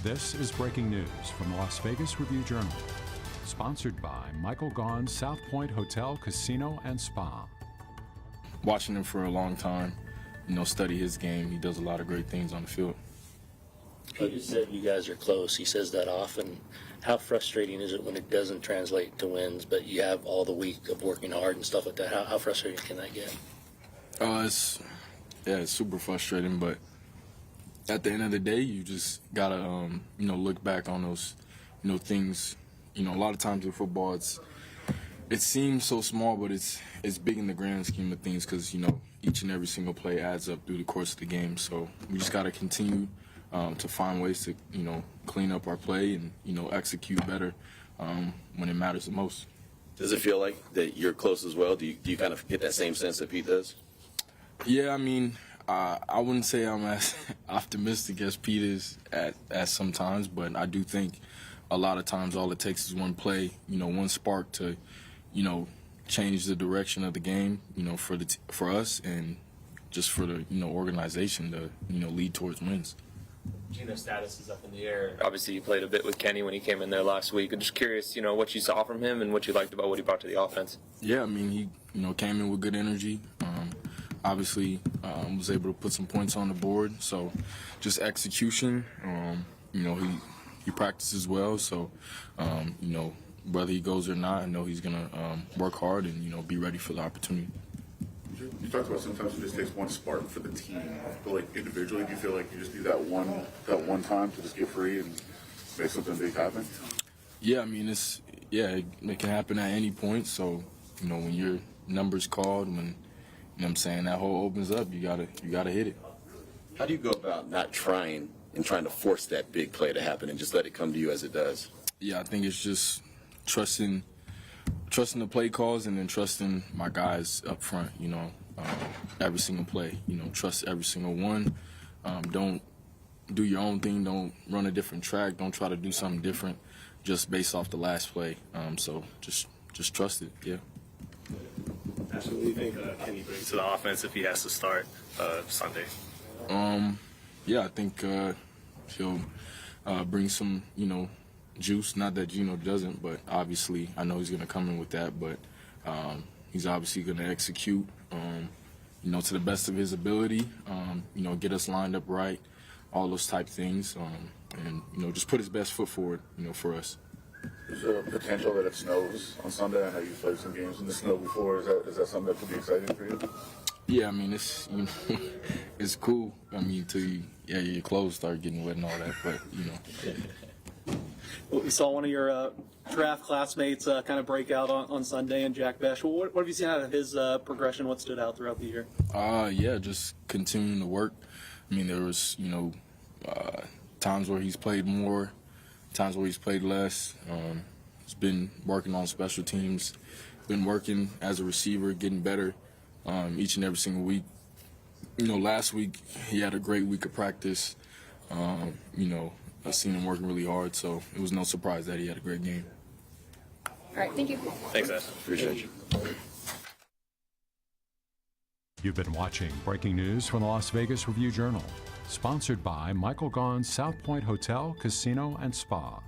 This is breaking news from the Las Vegas Review-Journal, sponsored by Michael Gaughan's South Point Hotel, Casino, and Spa. Watching him for a long time, study his game. He does a lot of great things on the field. You said you guys are close. He says that often. How frustrating is it when it doesn't translate to wins, but you have all the week of working hard and stuff like that? How frustrating can that get? It's super frustrating, but at the end of the day, you just gotta, look back on those, things. A lot of times in football, it seems so small, but it's big in the grand scheme of things because, each and every single play adds up through the course of the game. So we just gotta continue to find ways to, clean up our play and, execute better when it matters the most. Does it feel like that you're close as well? Do you kind of get that same sense that Pete does? Yeah, I wouldn't say I'm as optimistic as Pete is at sometimes, but I do think a lot of times all it takes is one play, one spark to, change the direction of the game, for us and just for the, organization to, lead towards wins. Gino's status is up in the air. Obviously, you played a bit with Kenny when he came in there last week. I'm just curious, what you saw from him and what you liked about what he brought to the offense. Yeah, he, came in with good energy. Obviously, was able to put some points on the board. So, just execution. He practices well. So, whether he goes or not, I know he's gonna work hard and be ready for the opportunity. You talked about sometimes it just takes one spark for the team, but like individually, do you feel like you just need that one time to just get free and make something big happen? Yeah, it can happen at any point. So, when your number's called, when that hole opens up, you gotta hit it. How do you go about not trying to force that big play to happen and just let it come to you as it does? Yeah, I think it's just trusting the play calls and then trusting my guys up front, every single play, trust every single one. Don't do your own thing. Don't run a different track. Don't try to do something different just based off the last play. So just trust it, yeah. What do you think Kenny brings to the offense if he has to start Sunday? Yeah, I think he'll bring some, juice. Not that Gino doesn't, but obviously I know he's going to come in with that. But he's obviously going to execute, to the best of his ability. Get us lined up right, all those type things, and just put his best foot forward, for us. Is there a potential that it snows on Sunday? I know you've played some games in the snow before. Is that something that could be exciting for you? Yeah, it's it's cool. Till your clothes start getting wet and all that, but Well, we saw one of your draft classmates kind of break out on Sunday, and Jack Besh. What have you seen out of his progression? What stood out throughout the year? Yeah, just continuing to work. There was times where he's played more, times where he's played less. He's been working on special teams, been working as a receiver, getting better each and every single week. Last week he had a great week of practice. I've seen him working really hard, so it was no surprise that he had a great game. All right, thank you. Thanks, Ash. Appreciate you. You've been watching breaking news from the Las Vegas Review-Journal, sponsored by Michael Gaughan's South Point Hotel, Casino, and Spa.